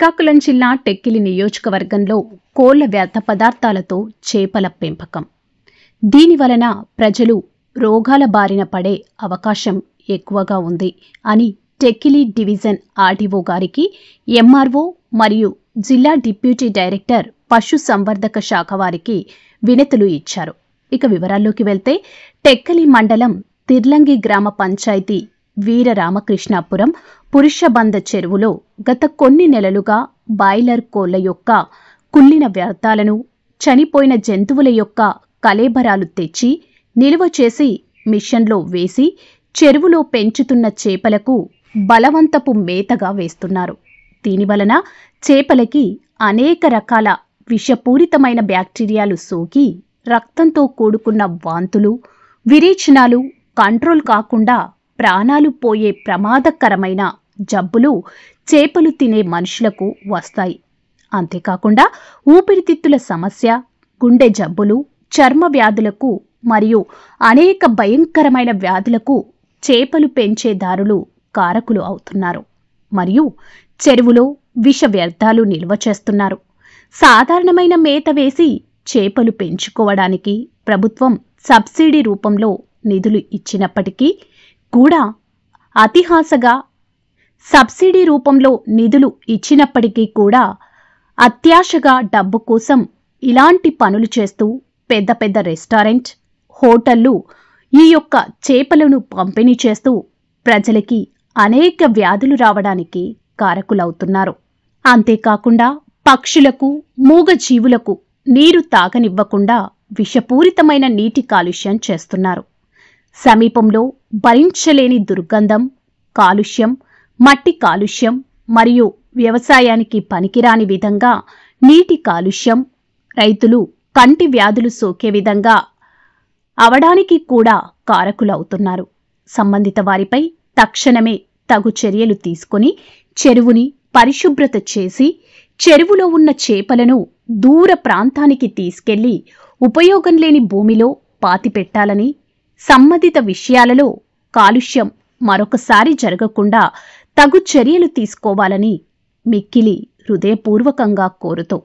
శ్రీకాకుళం జిల్లా టెక్కిలి నియోజకవర్గంలో కోళ్ల వ్యర్థ పదార్థాలతో చేపల పెంపకం. దీనివలన ప్రజలు రోగాల బారిన పడే అవకాశం ఎక్కువగా ఉంది అని టెక్కిలి డివిజన్ ఆర్డీఓ గారికి ఎంఆర్ఓ మరియు జిల్లా డిప్యూటీ డైరెక్టర్ పశు సంవర్ధక శాఖ వారికి వినతులు ఇచ్చారు. ఇక వివరాల్లోకి వెళ్తే టెక్కలి మండలం తిర్లంగి గ్రామ పంచాయతీ వీరరామకృష్ణాపురం పురుషబంద చెరువులో గత కొన్ని నెలలుగా బాయిలర్ కోళ్ల యొక్క కుళ్ళిన వ్యర్థాలను, చనిపోయిన జంతువుల యొక్క కళేబరాలు తెచ్చి నిల్వ చేసి మిషన్లో వేసి చెరువులో పెంచుతున్న చేపలకు బలవంతపు మేతగా వేస్తున్నారు. దీనివలన చేపలకి అనేక రకాల విషపూరితమైన బ్యాక్టీరియాలు సోకి రక్తంతో కూడుకున్న వాంతులు, విరేచనాలు కంట్రోల్ కాకుండా ప్రాణాలు పోయే ప్రమాదకరమైన జబ్బులు చేపలు తినే మనుషులకు వస్తాయి. అంతేకాకుండా ఊపిరితిత్తుల సమస్య, గుండె జబ్బులు, చర్మ వ్యాధులకు మరియు అనేక భయంకరమైన వ్యాధులకు చేపలు పెంచేదారులు కారకులు అవుతున్నారు. మరియు చెరువులో విష వ్యర్థాలు నిల్వ చేస్తున్నారు. సాధారణమైన మేత వేసి చేపలు పెంచుకోవడానికి ప్రభుత్వం సబ్సిడీ రూపంలో నిధులు ఇచ్చినప్పటికీ కూడా అత్యాశగా డబ్బు కోసం ఇలాంటి పనులు చేస్తూ పెద్ద పెద్ద రెస్టారెంట్, హోటళ్లు ఈ యొక్క చేపలను పంపిణీ చేస్తూ ప్రజలకి అనేక వ్యాధులు రావడానికి కారకులవుతున్నారు. అంతేకాకుండా పక్షులకు, మూగజీవులకు నీరు తాగనివ్వకుండా విషపూరితమైన నీటి కాలుష్యం చేస్తున్నారు. సమీపంలో భరించలేని దుర్గంధం, కాలుష్యం, మట్టి కాలుష్యం మరియు వ్యవసాయానికి పనికిరాని విధంగా నీటి కాలుష్యం, రైతులు కంటి వ్యాధులు సోకే విధంగా అవడానికి కూడా కారకులవుతున్నారు. సంబంధిత వారిపై తక్షణమే తగు చర్యలు తీసుకొని చెరువుని పరిశుభ్రత చేసి చెరువులో ఉన్న చేపలను దూర ప్రాంతానికి తీసుకెళ్లి ఉపయోగం లేని భూమిలో పాతిపెట్టాలని, సంబంధిత విషయాలలో కాలుష్యం మరొకసారి జరగకుండా తగు చర్యలు తీసుకోవాలని మిక్కిలి హృదయపూర్వకంగా కోరుతూ